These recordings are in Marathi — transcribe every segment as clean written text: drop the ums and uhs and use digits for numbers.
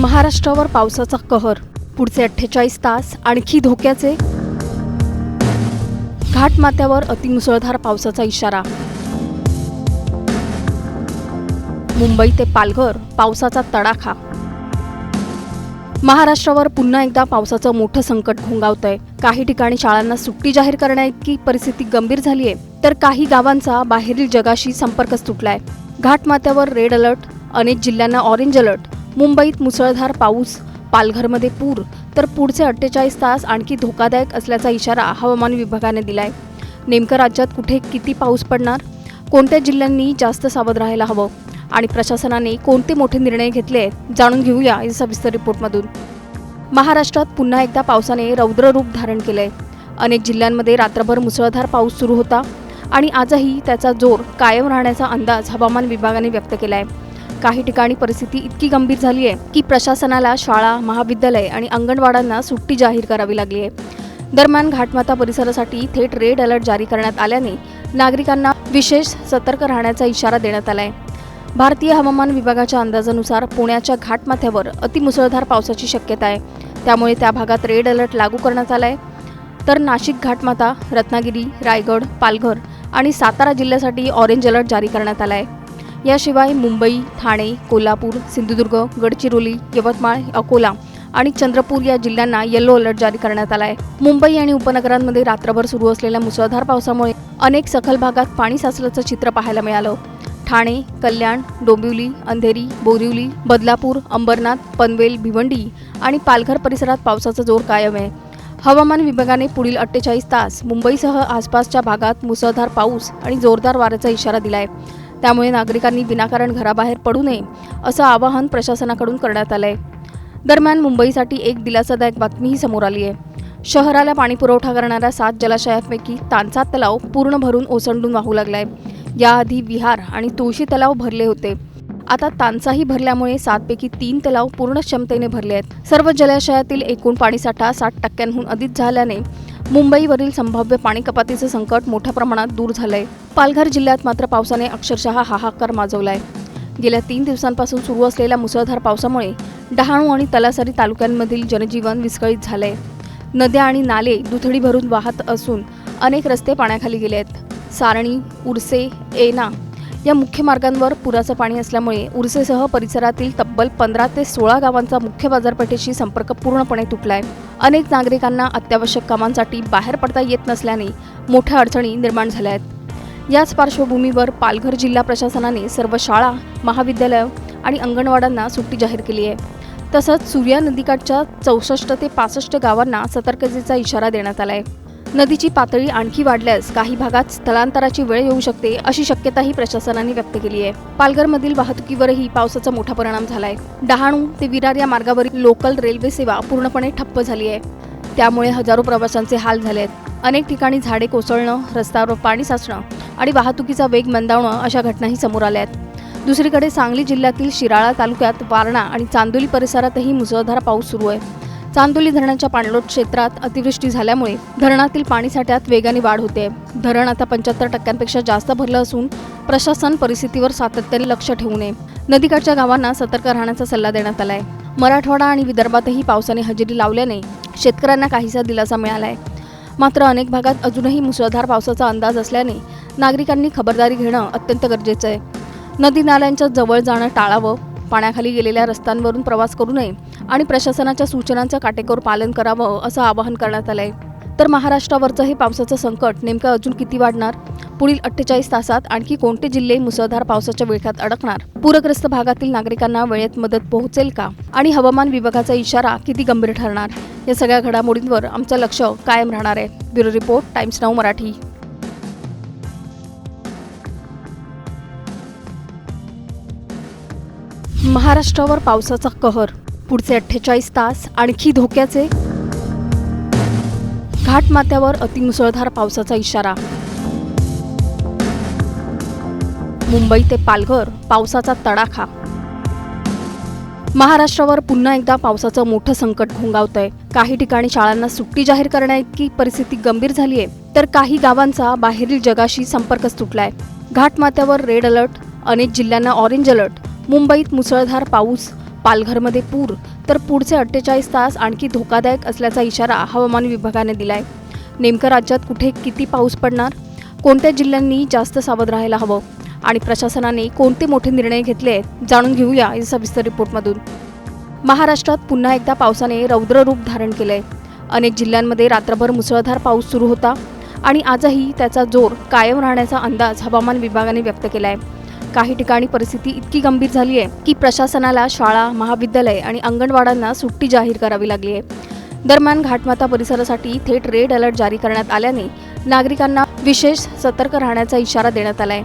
महाराष्ट्रावर पावसाचा कहर. पुढचे 48 तास आणखी धोक्याचे. घाटमाथ्यावर अतिमुसळधार पावसाचा इशारा. मुंबई ते पालघर पावसाचा तडाखा. महाराष्ट्रावर पुन्हा एकदा पावसाचं मोठं संकट घोंगावतंय. काही ठिकाणी शाळांना सुट्टी जाहीर करण्याइतकी परिस्थिती गंभीर झाली आहे, तर काही गावांचा बाहेरील जगाशी संपर्कच तुटलाय. घाटमाथ्यावर रेड अलर्ट, अनेक जिल्ह्यांना ऑरेंज अलर्ट. मुंबईत मुसळधार पाऊस, पालघरमध्ये पूर, तर पुढचे 48 तास आणखी धोकादायक असल्याचा इशारा हवामान विभागाने दिलाय. नेमकं राज्यात कुठे किती पाऊस पडणार, कोणत्या जिल्ह्यांनी जास्त सावध राहायला हवं आणि प्रशासनाने कोणते मोठे निर्णय घेतले आहेत, जाणून घेऊया या सविस्तर रिपोर्टमधून. महाराष्ट्रात पुन्हा एकदा पावसाने रौद्र रूप धारण केलंय. अनेक जिल्ह्यांमध्ये रात्रभर मुसळधार पाऊस सुरू होता आणि आजही त्याचा जोर कायम राहण्याचा अंदाज हवामान विभागाने व्यक्त केलाय. काही ठिकाणी परिस्थिती इतकी गंभीर झाली आहे की प्रशासनाला शाळा, महाविद्यालय आणि अंगणवाड्यांना सुट्टी जाहीर करावी लागली आहे. दरम्यान घाटमाथा परिसरासाठी थेट रेड अलर्ट जारी करण्यात आल्याने नागरिकांना विशेष सतर्क राहण्याचा इशारा देण्यात आलाय. भारतीय हवामान विभागाच्या अंदाजानुसार पुण्याच्या घाटमाथ्यावर अतिमुसळधार पावसाची शक्यता आहे. त्यामुळे त्या भागात रेड अलर्ट लागू करण्यात आलाय. तर नाशिक, घाटमाथा, रत्नागिरी, रायगड, पालघर आणि सातारा जिल्ह्यासाठी ऑरेंज अलर्ट जारी करण्यात आलाय. याशिवाय मुंबई, ठाणे, कोल्हापूर, सिंधुदुर्ग, गडचिरोली, यवतमाळ, अकोला आणि चंद्रपूर या जिल्ह्यांना येलो अलर्ट जारी करण्यात आलाय. मुंबई आणि उपनगरांमध्ये रात्रभर सुरू असलेल्या मुसळधार पावसामुळे अनेक सखल भागात पाणी साचल्याचं चित्र पाहायला मिळालं. ठाणे, कल्याण, डोंबिवली, अंधेरी, बोरिवली, बदलापूर, अंबरनाथ, पनवेल, भिवंडी आणि पालघर परिसरात पावसाचा जोर कायम आहे. हवामान विभागाने पुढील 48 तास मुंबईसह आसपासच्या भागात मुसळधार पाऊस आणि जोरदार वाऱ्याचा इशारा दिलाय. त्यामुळे नागरिकांनी विनाकारण घराबाहेर पडू नये असं आवाहन प्रशासनाकडून करण्यात आलंय. दरम्यान मुंबईसाठी एक दिलासादायक बातमीही समोर आली आहे. शहराला पाणीपुरवठा करणाऱ्या 7 जलाशयांपैकी तानसा तलाव पूर्ण भरून ओसंडून वाहू लागलाय. याआधी विहार आणि तुळशी तलाव भरले होते. आता तानसाही भरल्यामुळे 7 पैकी 3 तलाव पूर्ण क्षमतेने भरले आहेत. सर्व जलाशयातील एकूण पाणीसाठा 60% अधिक झाल्याने मुंबईवरील संभाव्य पाणी कपातीचं संकट मोठ्या प्रमाणात दूर झालंय. पालघर जिल्ह्यात मात्र पावसाने अक्षरशः हाहाकार माजवलाय. गेल्या 3 दिवसांपासून सुरू असलेल्या मुसळधार पावसामुळे डहाणू आणि तलासरी तालुक्यांमधील जनजीवन विस्कळीत झालंय. नद्या आणि नाले दुथडी भरून वाहत असून अनेक रस्ते पाण्याखाली गेले आहेत. सारणी, उर्से, एना या मुख्य मार्गांवर पुराचं पाणी असल्यामुळे उर्सेसह परिसरातील तब्बल 15 ते 16 गावांचा मुख्य बाजारपेठेशी संपर्क पूर्णपणे तुटलाय. अनेक नागरिकांना अत्यावश्यक कामांसाठी बाहेर पडता येत नसल्याने मोठ्या अडचणी निर्माण झाल्या आहेत. याच पार्श्वभूमीवर पालघर जिल्हा प्रशासनाने सर्व शाळा, महाविद्यालय आणि अंगणवाड्यांना सुट्टी जाहीर केली आहे. तसंच सूर्या नदीकाठच्या 64 ते 65 गावांना सतर्कतेचा इशारा देण्यात आलाय. नदीची पातळी आणखी वाढल्यास काही भागात स्थलांतराची वेळ येऊ शकते अशी शक्यताही प्रशासनाने व्यक्त केली आहे. पालघरमधील वाहतुकीवरही पावसाचा मोठा परिणाम झालाय. डहाणू ते विरार या मार्गावरील लोकल रेल्वे सेवा पूर्णपणे ठप्प झाली आहे. त्यामुळे हजारो प्रवाशांचे हाल झाले आहेत. अनेक ठिकाणी झाडे कोसळणं, रस्त्यावर पाणी साचणं आणि वाहतुकीचा वेग मंदावणं अशा घटनाही समोर आल्या आहेत. दुसरीकडे सांगली जिल्ह्यातील शिराळा तालुक्यात वारणा आणि चांदोली परिसरातही मुसळधार पाऊस सुरू आहे. चांदोली धरणाच्या पाणलोट क्षेत्रात अतिवृष्टी झाल्यामुळे धरणातील पाणीसाठ्यात वेगाने वाढ होते. धरण आता 75% जास्त भरलं असून प्रशासन परिस्थितीवर सातत्याने लक्ष ठेवू नये. नदीकाठच्या गावांना सतर्क राहण्याचा सल्ला देण्यात आलाय. मराठवाडा आणि विदर्भातही पावसाने हजेरी लावल्याने शेतकऱ्यांना काहीसा दिलासा मिळालाय. मात्र अनेक भागात अजूनही मुसळधार पावसाचा अंदाज असल्याने नागरिकांनी खबरदारी घेणं अत्यंत गरजेचं आहे. नदी नाल्यांच्या जवळ जाणं टाळावं, पाण्याखाली गेलेल्या रस्त्यांवरून प्रवास करू नये आणि प्रशासनाच्या सूचनांचं काटेकोर पालन करावं असं आवाहन करण्यात आलंय. तर महाराष्ट्रावरचं हे पावसाचं संकट नेमकं अजून किती वाढणार? पुढील 48 तासात आणखी कोणते जिल्हे मुसळधार पावसाच्या विळख्यात अडकणार? पूरग्रस्त भागातील नागरिकांना वेळेत मदत पोहोचेल का? आणि हवामान विभागाचा इशारा किती गंभीर ठरणार? या सगळ्या घडामोडींवर आमचं लक्ष कायम राहणार आहे. Bureau report, times now Marathi. महाराष्ट्रावर पावसाचा कहर. पुढचे 48 तास आणखी धोक्याचे. घाटमाथ्यावर अतिमुसळधार पावसाचा इशारा. मुंबई ते पालघर पावसाचा तडाखा. महाराष्ट्रावर पुन्हा एकदा पावसाचं मोठं संकट घोंगावतंय. काही ठिकाणी शाळांना सुट्टी जाहीर करण्याइतकी परिस्थिती गंभीर झाली आहे, तर काही गावांचा बाहेरील जगाशी संपर्कच तुटलाय. घाटमाथ्यावर रेड अलर्ट, अनेक जिल्ह्यांना ऑरेंज अलर्ट. मुंबईत मुसळधार पाऊस, पालघरमध्ये पूर, तर पुढचे 48 तास आणखी धोकादायक असल्याचा इशारा हवामान विभागाने दिलाय. नेमकं राज्यात कुठे किती पाऊस पडणार, कोणत्या जिल्ह्यांनी जास्त सावध राहायला हवं आणि प्रशासनाने कोणते मोठे निर्णय घेतले जाणून घेऊया या सविस्तर रिपोर्टमधून. महाराष्ट्रात पुन्हा एकदा पावसाने रौद्र रूप धारण केलंय. अनेक जिल्ह्यांमध्ये रात्रभर मुसळधार पाऊस सुरू होता आणि आजही त्याचा जोर कायम राहण्याचा अंदाज हवामान विभागाने व्यक्त केलाय. काही ठिकाणी परिस्थिती इतकी गंभीर झाली आहे की प्रशासनाला शाळा, महाविद्यालय आणि अंगणवाड्यांना सुट्टी जाहीर करावी लागली आहे. दरम्यान घाटमाता परिसरासाठी थेट रेड अलर्ट जारी करण्यात आल्याने नागरिकांना विशेष सतर्क राहण्याचा इशारा देण्यात आलाय.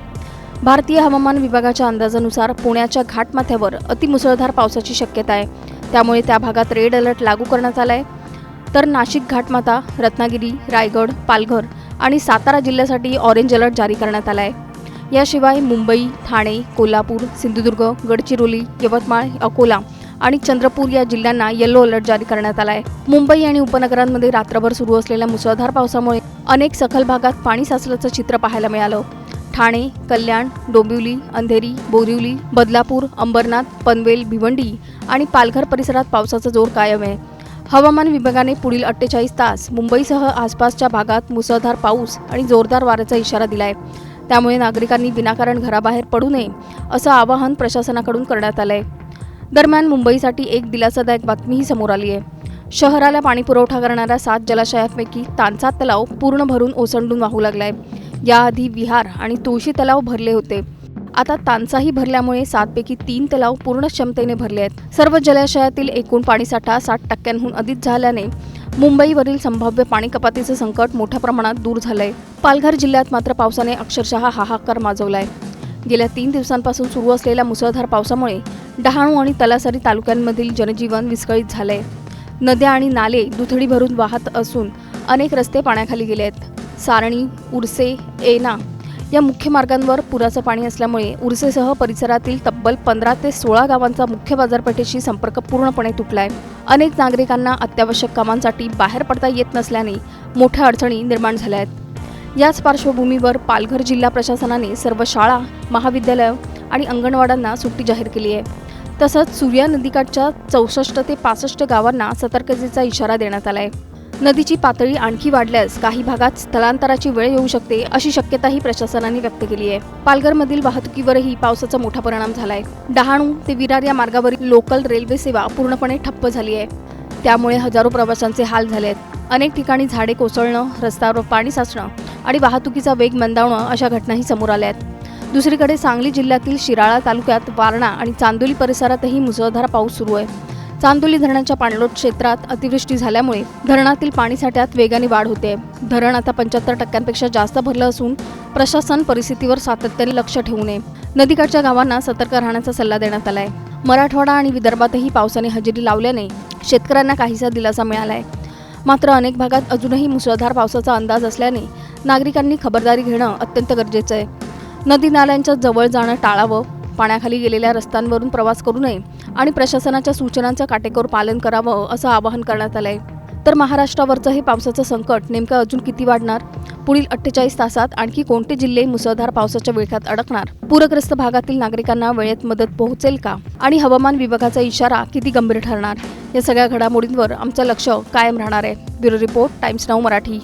भारतीय हवामान विभागाच्या अंदाजानुसार पुण्याच्या घाटमाथ्यावर अतिमुसळधार पावसाची शक्यता आहे. त्यामुळे त्या भागात रेड अलर्ट लागू करण्यात आलाय. तर नाशिक, घाटमाता, रत्नागिरी, रायगड, पालघर आणि सातारा जिल्ह्यासाठी ऑरेंज अलर्ट जारी करण्यात आलाय. याशिवाय मुंबई, ठाणे, कोल्हापूर, सिंधुदुर्ग, गडचिरोली, यवतमाळ, अकोला आणि चंद्रपूर या जिल्ह्यांना येलो अलर्ट जारी करण्यात आलाय. मुंबई आणि उपनगरांमध्ये रात्रभर सुरू असलेल्या मुसळधार पावसामुळे अनेक सखल भागात पाणी साचल्याचं चित्र पाहायला मिळालं. ठाणे, कल्याण, डोंबिवली, अंधेरी, बोरिवली, बदलापूर, अंबरनाथ, पनवेल, भिवंडी आणि पालघर परिसरात पावसाचा जोर कायम आहे. हवामान विभागाने पुढील 48 तास मुंबईसह आसपासच्या भागात मुसळधार पाऊस आणि जोरदार वाऱ्याचा इशारा दिलाय. त्यामुळे नागरिकांनी विनाकारण घराबाहेर पडू नये असं आवाहन प्रशासनाकडून करण्यात आलंय. दरम्यान मुंबईसाठी एक दिलासादायक बातमीही समोर आली आहे. शहराला पाणीपुरवठा करणाऱ्या 7 जलाशयांपैकी तानसा तलाव पूर्ण भरून ओसंडून वाहू लागलाय. याआधी विहार आणि तुळशी तलाव भरले होते. आता तानसाही भरल्यामुळे 7 पैकी 3 तलाव पूर्ण क्षमतेने भरले आहेत. सर्व जलाशयातील एकूण पाणीसाठा 60% अधिक झाल्याने मुंबईवरील संभाव्य पाणी कपातीचं संकट मोठ्या प्रमाणात दूर झालंय. पालघर जिल्ह्यात मात्र पावसाने अक्षरशः हाहाकार माजवलाय. गेल्या 3 दिवसांपासून सुरू असलेल्या मुसळधार पावसामुळे डहाणू आणि तलासरी तालुक्यांमधील जनजीवन विस्कळीत झालंय. नद्या आणि नाले दुथडी भरून वाहत असून अनेक रस्ते पाण्याखाली गेले आहेत. सारणी, उर्से, एना या मुख्य मार्गांवर पुराचं पाणी असल्यामुळे उर्सेसह परिसरातील तब्बल 15 ते 16 गावांचा मुख्य बाजारपेठेशी संपर्क पूर्णपणे तुटलाय. अनेक नागरिकांना अत्यावश्यक कामांसाठी बाहेर पडता येत नसल्याने मोठ्या अडचणी निर्माण झाल्या आहेत. याच पार्श्वभूमीवर पालघर जिल्हा प्रशासनाने सर्व शाळा, महाविद्यालय आणि अंगणवाड्यांना सुट्टी जाहीर केली आहे. तसंच सूर्या नदीकाठच्या 64 ते 65 गावांना सतर्कतेचा इशारा देण्यात आलाय. नदीची पातळी आणखी वाढल्यास काही भागात स्थलांतराची वेळ येऊ शकते अशी शक्यताही प्रशासनाने व्यक्त केली आहे. पालघरमधील वाहतुकीवरही पावसाचा मोठा परिणाम झालाय. डहाणू ते विरार या मार्गावरील लोकल रेल्वे सेवा पूर्णपणे ठप्प झाली आहे. त्यामुळे हजारो प्रवाशांचे हाल झाले आहेत. अनेक ठिकाणी झाडे कोसळणं, रस्त्यावर पाणी साचणं आणि वाहतुकीचा वेग मंदावणं अशा घटनाही समोर आल्या आहेत. दुसरीकडे सांगली जिल्ह्यातील शिराळा तालुक्यात वारणा आणि चांदोली परिसरातही मुसळधार पाऊस सुरू आहे. चांदोली धरणाच्या पाणलोट क्षेत्रात अतिवृष्टी झाल्यामुळे धरणातील पाणीसाठ्यात वेगाने वाढ होते. धरण आता 75% जास्त भरलं असून प्रशासन परिस्थितीवर सातत्याने लक्ष ठेवू नये. नदीकाठच्या गावांना सतर्क राहण्याचा सल्ला देण्यात आलाय. मराठवाडा आणि विदर्भातही पावसाने हजेरी लावल्याने शेतकऱ्यांना काहीसा दिलासा मिळालाय. मात्र अनेक भागात अजूनही मुसळधार पावसाचा अंदाज असल्याने नागरिकांनी खबरदारी घेणं अत्यंत गरजेचं आहे. नदी नाल्यांच्या जवळ जाणं टाळावं, पाण्याखाली गेलेल्या रस्त्यांवरून प्रवास करू नये आणि प्रशासनाच्या सूचनांचं काटेकोर पालन करावं असं आवाहन करण्यात आलंय. तर महाराष्ट्रावरचं हे पावसाचं संकट नेमकं अजून किती वाढणार? पुढील 48 तासात आणखी कोणते जिल्हे मुसळधार पावसाच्या विळख्यात अडकणार? पूरग्रस्त भागातील नागरिकांना वेळेत मदत पोहोचेल का? आणि हवामान विभागाचा इशारा किती गंभीर ठरणार? या सगळ्या घडामोडींवर आमचं लक्ष कायम राहणार आहे. Bureau report, times now Marathi.